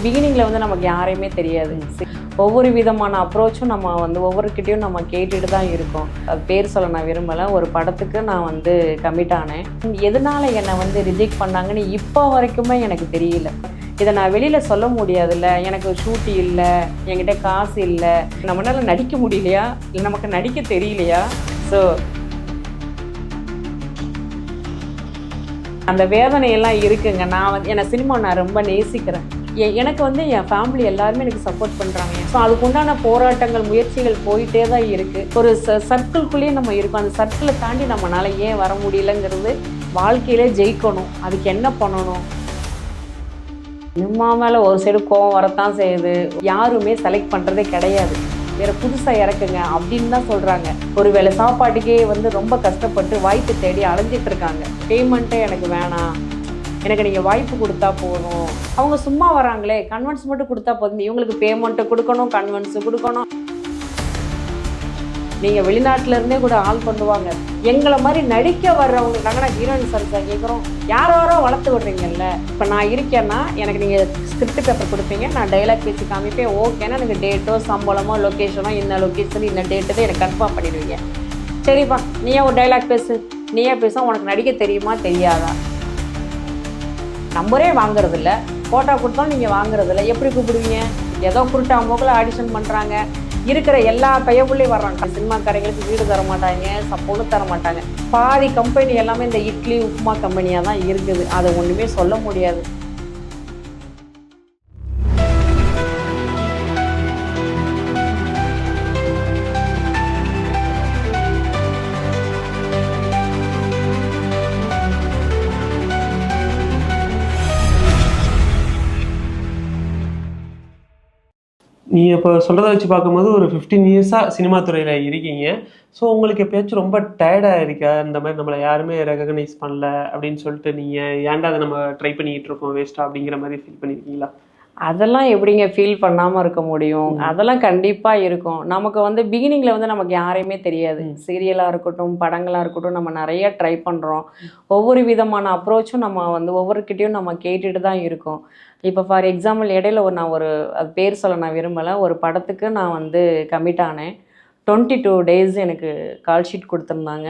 பிகினிங்கில் வந்து நமக்கு யாரையுமே தெரியாது. ஒவ்வொரு விதமான அப்ரோச்சும் நம்ம வந்து ஒவ்வொருக்கிட்டையும் நம்ம கேட்டுட்டு தான் இருக்கோம். அது பேர் சொல்ல நான் விரும்பலை. ஒரு படத்துக்கு நான் வந்து கமிட் ஆனேன். எதனால் என்னை வந்து ரிஜெக்ட் பண்ணாங்கன்னு இப்போ வரைக்குமே எனக்கு தெரியல. இதை நான் வெளியில் சொல்ல முடியாதுல்ல. எனக்கு ஷூட் இல்லை, என்கிட்ட காசு இல்லை, நம்மளால் நடிக்க முடியலையா, இல்லை நமக்கு நடிக்க தெரியலையா. ஸோ அந்த வேதனையெல்லாம் இருக்குங்க. நான் வந்து என்னை சினிமா நான் ரொம்ப நேசிக்கிறேன். எனக்கு வந்து என் ஃபேமிலி எல்லாருமே எனக்கு சப்போர்ட் பண்ணுறாங்க. ஸோ அதுக்குண்டான போராட்டங்கள், முயற்சிகள் போயிட்டே தான் இருக்குது. ஒரு சர்க்கிள்குள்ளேயே நம்ம இருக்கோம். அந்த சர்க்கிளை தாண்டி நம்மளால் ஏன் வர முடியலங்கிறது, வாழ்க்கையிலே ஜெயிக்கணும். அதுக்கு என்ன பண்ணணும்? சினிமா மேலே ஒரு சைடு கோவம் வரத்தான் செய்யுது. யாருமே செலக்ட் பண்ணுறதே கிடையாது. வேறு புதுசாக இறக்குங்க அப்படின்னு தான் சொல்கிறாங்க. ஒரு வேளை சாப்பாட்டுக்கே வந்து ரொம்ப கஷ்டப்பட்டு வாய்ப்பு தேடி அலைஞ்சிட்டு இருக்காங்க. பேமெண்ட்டே எனக்கு வேணாம், எனக்கு நீங்கள் வாய்ப்பு கொடுத்தா போதும். அவங்க சும்மா வராங்களே, கன்வென்ஸ் மட்டும் கொடுத்தா போதும். இவங்களுக்கு பேமெண்ட்டை கொடுக்கணும், கன்வென்ஸு கொடுக்கணும். நீங்கள் வெளிநாட்டிலேருந்தே கூட ஆள் பண்ணுவாங்க. எங்களை மாதிரி நடிக்க வர்றவங்க நாங்கள் ஹீரோயின் சர்ஸாக கேட்குறோம். யாரோ வளர்த்து விடுறீங்கல்ல. இப்போ நான் இருக்கேன்னா எனக்கு நீங்கள் ஸ்கிரிப்ட் பேப்பர் கொடுப்பீங்க, நான் டைலாக் பேசி காமிப்பேன். ஓகேன்னா எனக்கு டேட்டோ, சம்பளமோ, லொக்கேஷனோ, இந்த லொக்கேஷன் இந்த டேட்டு எனக்கு கன்ஃபார்ம் பண்ணிடுவீங்க. சரிப்பா, நீயே ஒரு டைலாக் பேசு, நீயே பேச, உனக்கு நடிக்க தெரியுமா தெரியாதா? நம்பரே வாங்குறதில்ல, ஃபோட்டோ கொடுத்தாலும் நீங்கள் வாங்குறதில்ல. எப்படி கூப்பிடுவீங்க? ஏதோ குருட்டா போக்கில் ஆடிஷன் பண்ணுறாங்க. இருக்கிற எல்லா பையக்குள்ளேயும் வர்றாங்க. சினிமாக்காரங்களுக்கு வீடு தர மாட்டாங்க, பொண்ணு தர மாட்டாங்க. பாதி கம்பெனி எல்லாமே இந்த இட்லி உப்புமா கம்பெனியாக தான் இருக்குது. அதை ஒன்றுமே சொல்ல முடியாது. நீங்கள் இப்போ சொல்கிறத வச்சு பார்க்கும்போது ஒரு 15 இயர்ஸாக சினிமா துறையில் இருக்கீங்க. ஸோ உங்களுக்கு எப்பயாச்சும் ரொம்ப டயர்டாக இருக்கா? இந்த மாதிரி நம்மளை யாருமே ரெகக்னைஸ் பண்ணல அப்படின்னு சொல்லிட்டு நீங்கள் ஏன்டா அதை நம்ம ட்ரை பண்ணிக்கிட்டு இருக்கோம் வேஸ்ட்டாக அப்படிங்கிற மாதிரி ஃபீல் பண்ணியிருக்கீங்களா? அதெல்லாம் எப்படிங்க ஃபீல் பண்ணாமல் இருக்க முடியும்? அதெல்லாம் கண்டிப்பாக இருக்கும். நமக்கு வந்து பிகினிங்கில் வந்து நமக்கு யாரையுமே தெரியாது. சீரியலாக இருக்கட்டும், படங்களாக இருக்கட்டும், நம்ம நிறைய ட்ரை பண்ணுறோம். ஒவ்வொரு விதமான அப்ரோச்சும் நம்ம வந்து ஒவ்வொருக்கிட்டையும் நம்ம கேட்டுட்டு தான் இருக்கோம். இப்போ ஃபார் எக்ஸாம்பிள் இடையில அது பேர் சொல்ல நான் விரும்பலை. ஒரு படத்துக்கு நான் வந்து கமிட் ஆனேன். 22 days எனக்கு கால் ஷீட் கொடுத்துருந்தாங்க.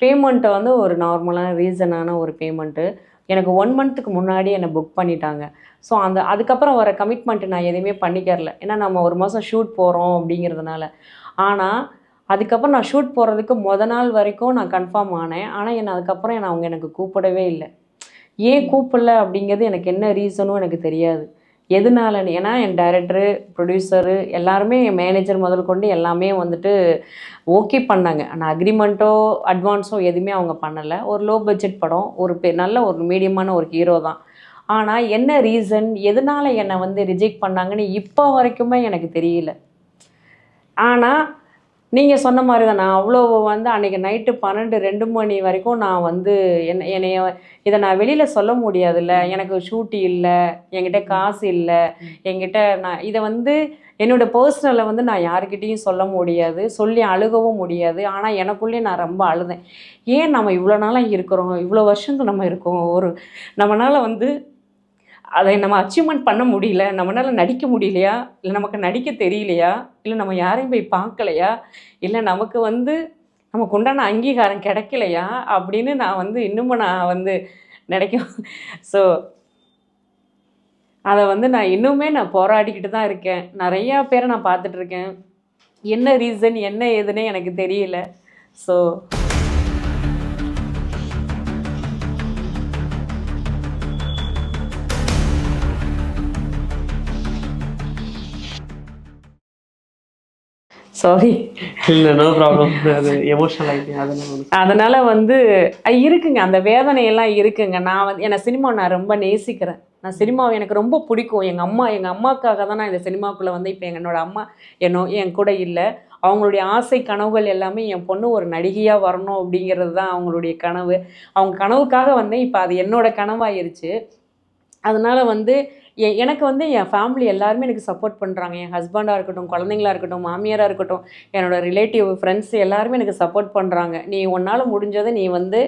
பேமெண்ட்டை வந்து ஒரு நார்மலான ரீசனான ஒரு பேமெண்ட்டு. எனக்கு 1 monthக்கு முன்னாடி என்னை புக் பண்ணிட்டாங்க. ஸோ அதுக்கப்புறம் வர கமிட்மெண்ட்டு நான் எதுவுமே பண்ணிக்கிறல. ஏன்னா நம்ம ஒரு மாதம் ஷூட் போகிறோம் அப்படிங்கிறதுனால. ஆனால் அதுக்கப்புறம் நான் ஷூட் போகிறதுக்கு நாள் வரைக்கும் நான் கன்ஃபார்ம் ஆனேன். ஆனால் அதுக்கப்புறம் அவங்க எனக்கு கூப்பிடவே இல்லை. ஏன் கூப்பிடல அப்படிங்கிறது எனக்கு என்ன ரீசனும் எனக்கு தெரியாது. எதனாலன்னு, ஏன்னா என் டைரக்டரு, ப்ரொடியூசரு எல்லாருமே, என் மேனேஜர் முதல் கொண்டு எல்லாமே வந்துட்டு ஓகே பண்ணாங்க. ஆனால் அக்ரிமெண்ட்டோ அட்வான்ஸோ எதுவுமே அவங்க பண்ணலை. ஒரு லோ பட்ஜெட் படம், நல்ல ஒரு மீடியமான ஒரு ஹீரோ தான். ஆனால் என்ன ரீசன், எதனால் என்னை வந்து ரிஜெக்ட் பண்ணாங்கன்னு இப்போ வரைக்குமே எனக்கு தெரியல. ஆனால் நீங்கள் சொன்ன மாதிரி தான், நான் அவ்வளோ வந்து அன்றைக்கி நைட்டு 12-2 மணி வரைக்கும் நான் வந்து இதை நான் வெளியில் சொல்ல முடியாதுல்ல. எனக்கு ஷூட் இல்லை, என்கிட்ட காசு இல்லை, நான் இதை வந்து என்னோடய பர்சனலை வந்து நான் யாருக்கிட்டேயும் சொல்ல முடியாது, சொல்லி அழுகவும் முடியாது. ஆனால் எனக்குள்ளேயே நான் ரொம்ப அழுதேன். ஏன் நம்ம இவ்வளோ நாளாக இருக்கிறோம், இவ்வளோ வருஷங்கள் நம்ம இருக்கோம், நம்மளால் வந்து அதை நம்ம அச்சீவ்மெண்ட் பண்ண முடியல, நம்மளால் நடிக்க முடியலையா, இல்லை நமக்கு நடிக்க தெரியலையா, இல்லை நம்ம யாரையும் போய் பார்க்கலையா, இல்லை நமக்கு வந்து நமக்கு உண்டான அங்கீகாரம் கிடைக்கலையா அப்படின்னு நான் வந்து இன்னமும் நான் வந்து நினைக்க. ஸோ அதை வந்து நான் இன்னுமே போராடிக்கிட்டு தான் இருக்கேன். நிறையா பேரை நான் பார்த்துட்ருக்கேன். என்ன ரீசன், என்ன ஏதுன்னே எனக்கு தெரியல. ஸோ சாரி, இல்லை, நோ ப்ராப்ளம். அது எமோஷனல் ஆகிட்டேன். அதனால் வந்து இருக்குங்க, அந்த வேதனையெல்லாம் இருக்குங்க. நான் வந்து சினிமா நான் ரொம்ப நேசிக்கிறேன். நான் சினிமாவை எனக்கு ரொம்ப பிடிக்கும். எங்கள் அம்மாக்காக தான் நான் இந்த சினிமாக்குள்ளே வந்து இப்போ என்னோடய அம்மா என் கூட இல்லை. அவங்களுடைய ஆசை கனவுகள் எல்லாமே என் பொண்ணு ஒரு நடிகையாக வரணும் அப்படிங்கிறது தான் அவங்களுடைய கனவு. அவங்க கனவுக்காக வந்தேன். இப்போ அது என்னோடய கனவாயிருச்சு. அதனால் வந்து எனக்கு வந்து என் ஃபேமிலி எல்லாருமே எனக்கு சப்போர்ட் பண்ணுறாங்க. என் ஹஸ்பண்டாக இருக்கட்டும், குழந்தைங்களா இருக்கட்டும், மாமியாராக இருக்கட்டும், என்னோடய ரிலேட்டிவ், ஃப்ரெண்ட்ஸ் எல்லாருமே எனக்கு சப்போர்ட் பண்ணுறாங்க. நீ உன்னால் முடிஞ்சதை நீ வந்து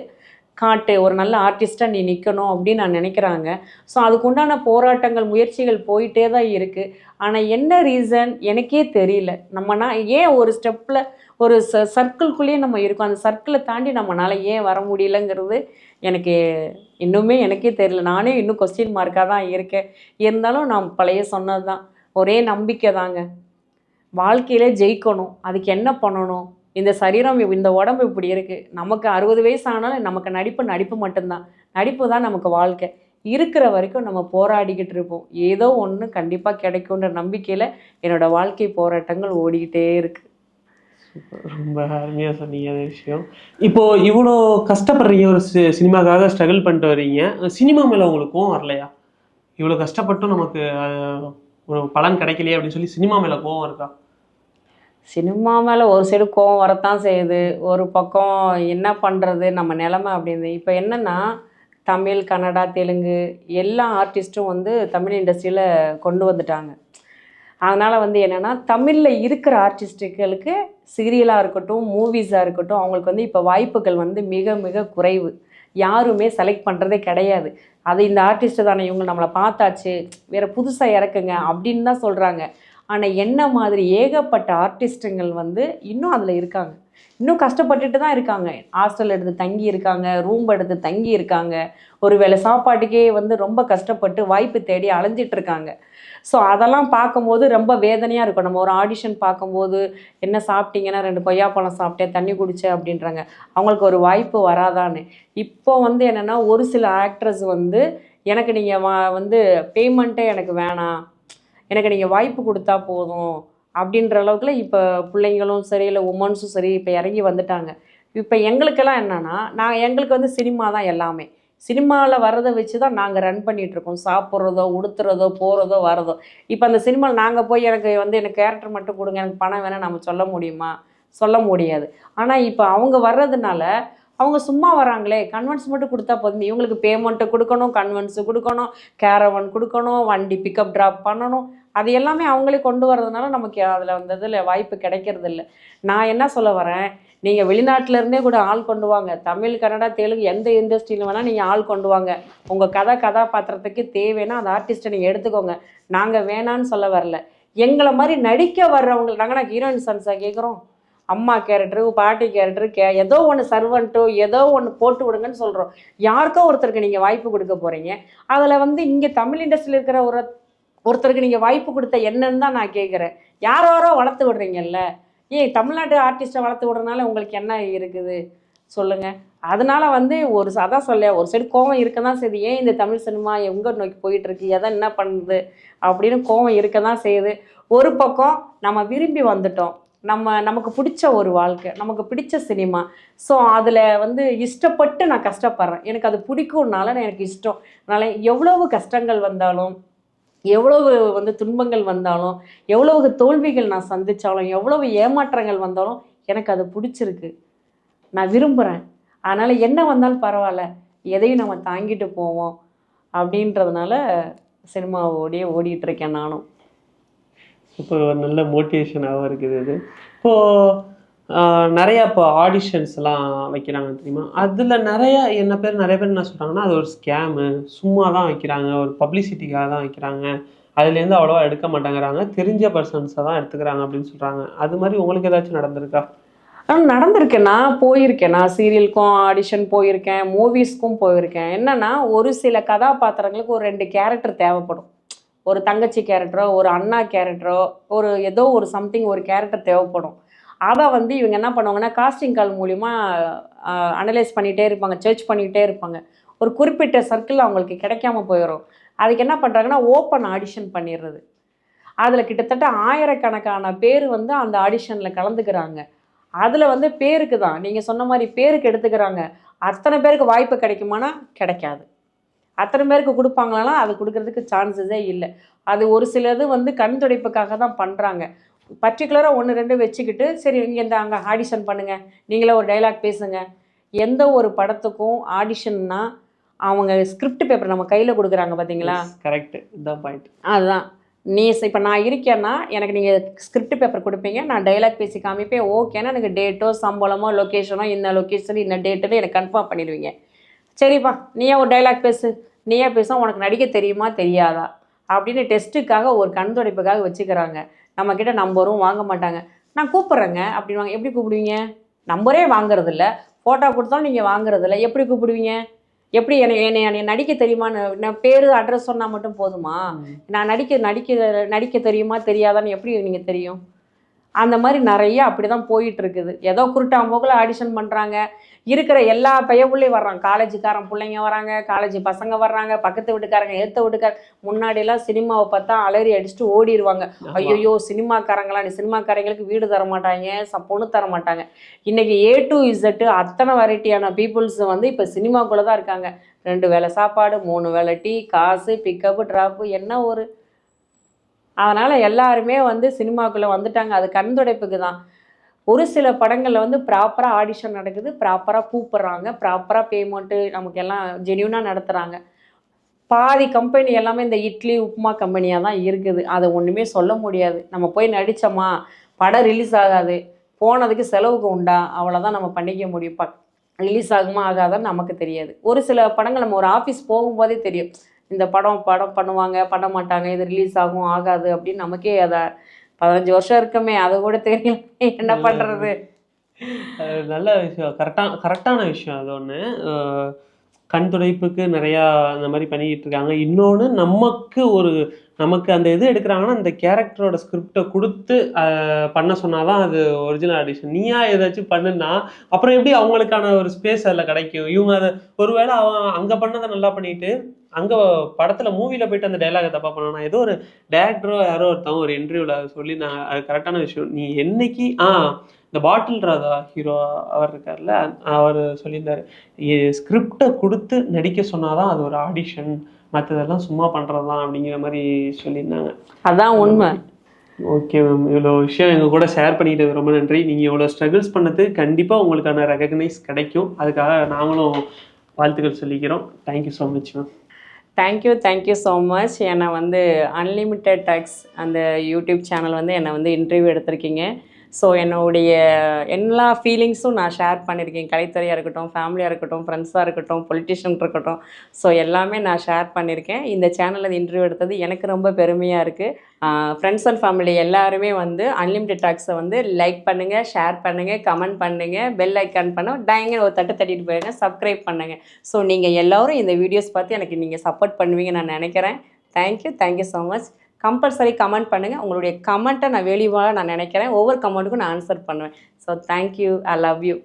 காட்டு, ஒரு நல்ல ஆர்டிஸ்ட்டாக நீ நிற்கணும் அப்படின்னு நான் நினைக்கிறாங்க. ஸோ அதுக்குண்டான போராட்டங்கள், முயற்சிகள் போயிட்டே தான் இருக்குது. ஆனால் என்ன ரீசன் எனக்கே தெரியல. நான் ஏன் ஒரு ஸ்டெப்பில் ஒரு சர்க்கிள்குள்ளேயே நம்ம இருக்கோம், அந்த சர்க்கிளை தாண்டி நம்மளால் ஏன் வர முடியலங்கிறது எனக்கு இன்னுமே எனக்கே தெரியல. நானே இன்னும் கொஸ்டின் மார்க்காக தான் இருக்கேன். இருந்தாலும் நான் பழைய சொன்னது தான், ஒரே நம்பிக்கை தாங்க. வாழ்க்கையிலே ஜெயிக்கணும், அதுக்கு என்ன பண்ணணும்? இந்த சரீரம், இந்த உடம்பு இப்படி இருக்குது. நமக்கு 60 வயசு ஆனாலும் நமக்கு நடிப்பு மட்டும்தான். நடிப்பு தான் நமக்கு வாழ்க்கை. இருக்கிற வரைக்கும் நம்ம போராடிக்கிட்டு இருப்போம். ஏதோ ஒன்று கண்டிப்பாக கிடைக்குன்ற நம்பிக்கையில் என்னோடய வாழ்க்கை போராட்டங்கள் ஓடிக்கிட்டே இருக்குது. ரொம்ப அருமையாக சொன்னீங்க அந்த விஷயம். இப்போது இவ்வளோ கஷ்டப்படுறீங்க, ஒரு சினிமாக்காக ஸ்ட்ரகிள் பண்ணிட்டு வரீங்க. சினிமா மேலே உங்களுக்கும் வரலையா? இவ்வளோ கஷ்டப்பட்டும் நமக்கு ஒரு பலன் கிடைக்கலையே அப்படின்னு சொல்லி சினிமா மேலே கோவம் இருக்கா? சினிமா மேலே ஒரு சைடு கோவம் வரத்தான் செய்யுது. ஒரு பக்கம் என்ன பண்ணுறது நம்ம நிலமை அப்படின்னு. இப்போ என்னென்னா, தமிழ், கன்னடா, தெலுங்கு எல்லா ஆர்டிஸ்ட்டும் வந்து தமிழ் இண்டஸ்ட்ரியில் கொண்டு வந்துட்டாங்க. அதனால் வந்து என்னென்னா, தமிழில் இருக்கிற ஆர்டிஸ்ட்டுகளுக்கு சீரியலாக இருக்கட்டும், மூவிஸாக இருக்கட்டும், அவங்களுக்கு வந்து இப்போ வாய்ப்புகள் வந்து மிக மிக குறைவு. யாருமே செலக்ட் பண்ணுறதே கிடையாது. அது இந்த ஆர்டிஸ்ட்டு தானே, இவங்க நம்மளை பார்த்தாச்சு, வேறு புதுசாக இறக்குங்க அப்படின்னு தான் சொல்கிறாங்க. ஆனால் என்ன மாதிரி ஏகப்பட்ட ஆர்டிஸ்ட்டுங்கள் வந்து இன்னும் அதில் இருக்காங்க. இன்னும் கஷ்டப்பட்டுட்டு தான் இருக்காங்க. ஹாஸ்டல் எடுத்து தங்கி இருக்காங்க, ரூம் எடுத்து தங்கி இருக்காங்க, ஒரு வேளை சாப்பாட்டுக்கே வந்து ரொம்ப கஷ்டப்பட்டு வாய்ப்பு தேடி அலைஞ்சிட்டு இருக்காங்க. ஸோ அதெல்லாம் பார்க்கும்போது ரொம்ப வேதனையாக இருக்கும். நம்ம ஒரு ஆடிஷன் பார்க்கும்போது, என்ன சாப்பிட்டீங்கன்னா 2 கொய்யாப்பழம் சாப்பிட்டேன், தண்ணி குடித்தேன் அப்படின்றாங்க. அவங்களுக்கு ஒரு வாய்ப்பு வராதான்னு. இப்போ வந்து என்னென்னா, ஒரு சில ஆக்ட்ரஸ் வந்து எனக்கு நீங்கள் வந்து பேமெண்ட்டே எனக்கு வேணாம், எனக்கு நீங்கள் வாய்ப்பு கொடுத்தா போதும் அப்படின்ற அளவுக்குல இப்போ பிள்ளைங்களும் சரி, இல்லை உமன்ஸும் சரி இப்போ இறங்கி வந்துட்டாங்க. இப்போ எங்களுக்கெல்லாம் என்னென்னா, எங்களுக்கு வந்து சினிமா தான் எல்லாமே. சினிமாவில் வர்றதை வச்சு தான் நாங்கள் ரன் பண்ணிகிட்ருக்கோம். சாப்பிட்றதோ, உடுத்துறதோ, போகிறதோ, வரதோ. இப்போ அந்த சினிமாவில் நாங்கள் போய் எனக்கு கேரக்டர் மட்டும் கொடுங்க, எனக்கு பணம் வேணால் நம்ம சொல்ல முடியுமா? சொல்ல முடியாது. ஆனால் இப்போ அவங்க வர்றதுனால அவங்க சும்மா வராங்களே, கன்வென்ஸ் மட்டும் கொடுத்தா போதும். இவங்களுக்கு பேமெண்ட்டு கொடுக்கணும், கன்வென்ஸு கொடுக்கணும், கேரவன் கொடுக்கணும், வண்டி பிக்கப் ட்ராப் பண்ணணும். அது எல்லாமே அவங்களே கொண்டு வர்றதுனால நமக்கு அதில் வந்து இதில் வாய்ப்பு கிடைக்கிறது இல்லை. நான் என்ன சொல்ல வரேன், நீங்கள் வெளிநாட்டிலேருந்தே கூட ஆள் கொண்டு வாங்க. தமிழ், கன்னடா, தெலுங்கு எந்த இண்டஸ்ட்ரியில் வேணால் நீங்கள் ஆள் கொண்டு வாங்க. உங்கள் கதாபாத்திரத்துக்கு தேவைன்னா அந்த ஆர்டிஸ்ட்டை நீங்கள் எடுத்துக்கோங்க. நாங்கள் வேணான்னு சொல்ல வரல. எங்களை மாதிரி நடிக்க வர்றவங்க, நாங்கள் ஹீரோயின் சன்ஸாக கேட்குறோம். அம்மா கேரக்டரு, பாட்டி கேரக்டரு, ஏதோ ஒன்று சர்வெண்ட்டோ ஏதோ ஒன்று போட்டு விடுங்கன்னு சொல்கிறோம். யாருக்கோ ஒருத்தருக்கு நீங்கள் வாய்ப்பு கொடுக்க போகிறீங்க. அதில் வந்து இங்கே தமிழ் இண்டஸ்ட்ரியில் இருக்கிற ஒருத்தருக்கு நீங்கள் வாய்ப்பு கொடுத்த என்னன்னு தான் நான் கேட்குறேன். யாரோ வளர்த்து விடுறீங்கல்ல, ஏன் தமிழ்நாட்டு ஆர்டிஸ்ட்டை வளர்த்து விடுறதுனால உங்களுக்கு என்ன இருக்குது சொல்லுங்கள். அதனால் வந்து அதான் சொல்ல, ஒரு சைடு கோவம் இருக்க தான் செய்யுது. ஏன் இந்த தமிழ் சினிமா எங்கே நோக்கி போயிட்டுருக்கு, எதை என்ன பண்ணுது அப்படின்னு கோவம் இருக்க தான் செய்யுது. ஒரு பக்கம் நம்ம விரும்பி வந்துட்டோம், நமக்கு பிடிச்ச ஒரு வாழ்க்கை, நமக்கு பிடிச்ச சினிமா. ஸோ அதில் வந்து இஷ்டப்பட்டு நான் கஷ்டப்படுறேன். எனக்கு அது பிடிக்கும்னால எனக்கு இஷ்டம். அதனால் எவ்வளவு கஷ்டங்கள் வந்தாலும், எவ்வளவு வந்து துன்பங்கள் வந்தாலும், எவ்வளவு தோல்விகள் நான் சந்தித்தாலும், எவ்வளவு ஏமாற்றங்கள் வந்தாலும் எனக்கு அது பிடிச்சிருக்கு, நான் விரும்புகிறேன். அதனால் என்ன வந்தாலும் பரவாயில்ல, எதையும் நம்ம தாங்கிட்டு போவோம் அப்படின்றதுனால சினிமாவோடையே ஓடிட்டுருக்கேன் நானும். இப்போ ஒரு நல்ல மோட்டிவேஷனாகவும் இருக்குது இது. இப்போது நிறையா இப்போ ஆடிஷன்ஸ்லாம் வைக்கிறாங்க தெரியுமா? அதில் நிறைய நிறைய பேர் என்ன சொல்கிறாங்கன்னா, அது ஒரு ஸ்கேமு, சும்மா தான் வைக்கிறாங்க, ஒரு பப்ளிசிட்டிக்காக தான் வைக்கிறாங்க, அதுலேருந்து அவ்வளோவா எடுக்க மாட்டேங்கிறாங்க, தெரிஞ்ச பர்சன்ஸை தான் எடுத்துக்கிறாங்க அப்படின்னு சொல்கிறாங்க. அது மாதிரி உங்களுக்கு ஏதாச்சும் நடந்திருக்கா? நடந்திருக்கேன். நான் போயிருக்கேன். நான் சீரியலுக்கும் ஆடிஷன் போயிருக்கேன், மூவிஸ்க்கும் போயிருக்கேன். என்னென்னா, ஒரு சில கதாபாத்திரங்களுக்கு ஒரு 2 கேரக்டர் தேவைப்படும். ஒரு தங்கச்சி கேரக்டரோ, ஒரு அண்ணா கேரக்டரோ, ஏதோ ஒரு சம்திங் ஒரு கேரக்டர் தேவைப்படும். அதை வந்து இவங்க என்ன பண்ணுவாங்கன்னா, காஸ்டிங் கால் மூலிமா அனலைஸ் பண்ணிகிட்டே இருப்பாங்க, சர்ச் பண்ணிக்கிட்டே இருப்பாங்க. ஒரு குறிப்பிட்ட சர்க்கிள் அவங்களுக்கு கிடைக்காம போயிடும். அதுக்கு என்ன பண்ணுறாங்கன்னா, ஓப்பன் ஆடிஷன் பண்ணிடுறது. அதில் கிட்டத்தட்ட 1000கணக்கான பேர் வந்து அந்த ஆடிஷனில் கலந்துக்கிறாங்க. அதில் வந்து பேருக்கு தான், நீங்கள் சொன்ன மாதிரி பேருக்கு எடுத்துக்கிறாங்க. அத்தனை பேருக்கு வாய்ப்பு கிடைக்குமானா கிடைக்காது. அத்தனை பேருக்கு கொடுப்பாங்களானா அது கொடுக்கறதுக்கு சான்சஸே இல்லை. அது ஒரு சிலது வந்து கண் துடைப்புக்காக தான் பண்ணுறாங்க. பர்டிகுலராக 1, 2 வச்சுக்கிட்டு, சரி இங்கே அங்கே ஆடிஷன் பண்ணுங்கள், நீங்களே ஒரு டைலாக் பேசுங்க. எந்த ஒரு படத்துக்கும் ஆடிஷன்னா அவங்க ஸ்கிரிப்ட் பேப்பர் நம்ம கையில் கொடுக்குறாங்க பார்த்தீங்களா? கரெக்டு, இதுதான் பாயிண்ட். அதுதான். இப்போ நான் இருக்கேன்னா எனக்கு நீங்கள் ஸ்கிரிப்ட் பேப்பர் கொடுப்பீங்க, நான் டைலாக் பேசி காமிப்பேன். ஓகேன்னா எனக்கு டேட்டோ, சம்பளமோ, லொக்கேஷனோ, இந்த லொக்கேஷன் இந்த டேட்டில் எனக்கு கன்ஃபார்ம் பண்ணிடுவீங்க. சரிப்பா நீயே ஒரு டைலாக் பேசு, நீயே பேச, உனக்கு நடிக்க தெரியுமா தெரியாதா அப்படின்னு டெஸ்ட்டுக்காக ஒரு கண் துடைப்புக்காக வச்சுக்கிறாங்க. நம்மக்கிட்ட நம்பரும் வாங்க மாட்டாங்க. நான் கூப்பிட்றேங்க அப்படின்வாங்க. எப்படி கூப்பிடுவீங்க? நம்பரே வாங்குறதில்ல, ஃபோட்டோ கொடுத்தாலும் நீங்கள் வாங்குறதில்ல, எப்படி கூப்பிடுவீங்க? எப்படி என்னை நடிக்க தெரியுமான்னு நான் பேர் அட்ரஸ் சொன்னால் மட்டும் போதுமா? நான் நடிக்க தெரியுமா தெரியாதான்னு எப்படி நீங்கள் தெரியும்? அந்த மாதிரி நிறைய அப்படி தான் போயிட்டுருக்குது. ஏதோ குருட்டாம்போக்கில் ஆடிஷன் பண்ணுறாங்க. இருக்கிற எல்லா பையப்புள்ளையும் வர்றாங்க. காலேஜுக்காரன் பிள்ளைங்க வராங்க, காலேஜ் பசங்க வர்றாங்க, பக்கத்து வீட்டுக்காரங்க, எதிர்த்த வீட்டுக்கார. முன்னாடியெல்லாம் சினிமாவை பார்த்தா அலறி அடிச்சுட்டு ஓடிடுவாங்க. ஐயோ சினிமாக்காரங்களா, நீ சினிமாக்காரங்களுக்கு வீடு தர மாட்டாங்க, பொண்ணு தர மாட்டாங்க. இன்றைக்கி A to Z அத்தனை வெரைட்டியான பீப்புள்ஸ் வந்து இப்போ சினிமாக்குள்ளே தான் இருக்காங்க. 2 வேளை சாப்பாடு, 3 வேளை டீ, காசு, பிக்கப்பு ட்ராப்பு, என்ன ஒரு. அதனால் எல்லாருமே வந்து சினிமாக்குள்ளே வந்துட்டாங்க. அது கண் துடைப்புக்கு தான். ஒரு சில படங்களில் வந்து ப்ராப்பராக ஆடிஷன் நடக்குது, ப்ராப்பராக கூப்பிட்றாங்க, ப்ராப்பராக பேமெண்ட்டு நமக்கு எல்லாம் ஜென்யூனாக நடத்துகிறாங்க. பாதி கம்பெனி எல்லாமே இந்த இட்லி உப்புமா கம்பெனியாக தான் இருக்குது. அதை ஒன்றுமே சொல்ல முடியாது. நம்ம போய் நடித்தோமா, படம் ரிலீஸ் ஆகாது, போனதுக்கு செலவுக்கு உண்டா, அவ்வளோதான் நம்ம பண்ணிக்க முடியும். ரிலீஸ் ஆகுமா ஆகாதான்னு நமக்கு தெரியாது. ஒரு சில படங்கள் நம்ம ஒரு ஆஃபீஸ் போகும்போதே தெரியும், இந்த படம் பண்ணுவாங்க, பண்ண மாட்டாங்க, இது ரிலீஸ் ஆகும் ஆகாது அப்படின்னு நமக்கே அதை 15 வருஷம் இருக்குமே, அதை கூட தெரியல, என்ன பண்ணுறது. நல்ல விஷயம், கரெக்டான விஷயம் அது ஒன்று. கண் துடைப்புக்கு நிறையா அந்த மாதிரி பண்ணிக்கிட்டு இருக்காங்க. இன்னொன்று நமக்கு அந்த இது எடுக்கிறாங்கன்னா அந்த கேரக்டரோட ஸ்கிரிப்டை கொடுத்து பண்ண சொன்னாதான் அது ஒரிஜினல் ஆடிஷன். நீயா ஏதாச்சும் பண்ணுன்னா அப்புறம் எப்படி அவங்களுக்கான ஒரு ஸ்பேஸ் அதில் கிடைக்கும்? இவங்க அதை ஒருவேளை அவன் அங்கே பண்ணதை நல்லா பண்ணிட்டு அங்கே படத்தில் மூவியில் போயிட்டு அந்த டைலாகை தப்பாக பண்ணணும். ஏதோ ஒரு டேரக்டரோ யாரோ ஒருத்தவங்க ஒரு இன்டர்வியூவில் சொல்லி நான் அது கரெக்டான விஷயம். நீ என்னைக்கு இந்த பாட்டில் ராதா ஹீரோ அவர் இருக்கார்ல, அவர் சொல்லியிருந்தார், ஸ்கிரிப்டை கொடுத்து நடிக்க சொன்னாதான் அது ஒரு ஆடிஷன், மற்றதெல்லாம் சும்மா பண்ணுறது தான் அப்படிங்கிற மாதிரி சொல்லியிருந்தாங்க. அதான் உண்மை. ஓகே மேம், இவ்வளோ விஷயம் எங்கள் கூட ஷேர் பண்ணிக்கிட்டது ரொம்ப நன்றி. நீங்கள் இவ்வளோ ஸ்ட்ரகிள்ஸ் பண்ணது கண்டிப்பாக உங்களுக்கான ரெகக்னைஸ் கிடைக்கும். அதுக்காக நாங்களும் வாழ்த்துக்கள் சொல்லிக்கிறோம். Thank you so much ma'am. Thank you so much. என்னை வந்து அன்லிமிட்டெட் டாக்ஸ் அந்த யூடியூப் சேனல் வந்து என்னை வந்து இன்டர்வியூ எடுத்திருக்கீங்க. ஸோ என்னுடைய எல்லா ஃபீலிங்ஸும் நான் ஷேர் பண்ணியிருக்கேன். கலைத்துறையாக இருக்கட்டும், ஃபேமிலியாக இருக்கட்டும், ஃப்ரெண்ட்ஸாக இருக்கட்டும், பொலிட்டிஷியன் இருக்கட்டும், ஸோ எல்லாமே நான் ஷேர் பண்ணியிருக்கேன். இந்த சேனலில் இன்டர்வியூ எடுத்தது எனக்கு ரொம்ப பெருமையாக இருக்குது. ஃப்ரெண்ட்ஸ் அண்ட் ஃபேமிலி எல்லாருமே வந்து அன்லிமிட்டெட் டாக்ஸை வந்து லைக் பண்ணுங்கள், ஷேர் பண்ணுங்கள், கமெண்ட் பண்ணுங்கள், பெல் ஐக்கான் பண்ண டைங்க ஒரு தட்டிட்டு போயிருங்க, சப்ஸ்கிரைப் பண்ணுங்கள். ஸோ நீங்கள் எல்லோரும் இந்த வீடியோஸ் பார்த்து எனக்கு நீங்கள் சப்போர்ட் பண்ணுவீங்க நான் நினைக்கிறேன். Thank you so much. Compulsory comment பண்ணுங்கள். உங்களுடைய கமெண்ட்டை நான் வேல்யூவாக நான் நினைக்கிறேன். ஒவ்வொரு கமெண்ட்டுக்கும் நான் ஆன்சர் பண்ணுவேன். So thank you, I love you.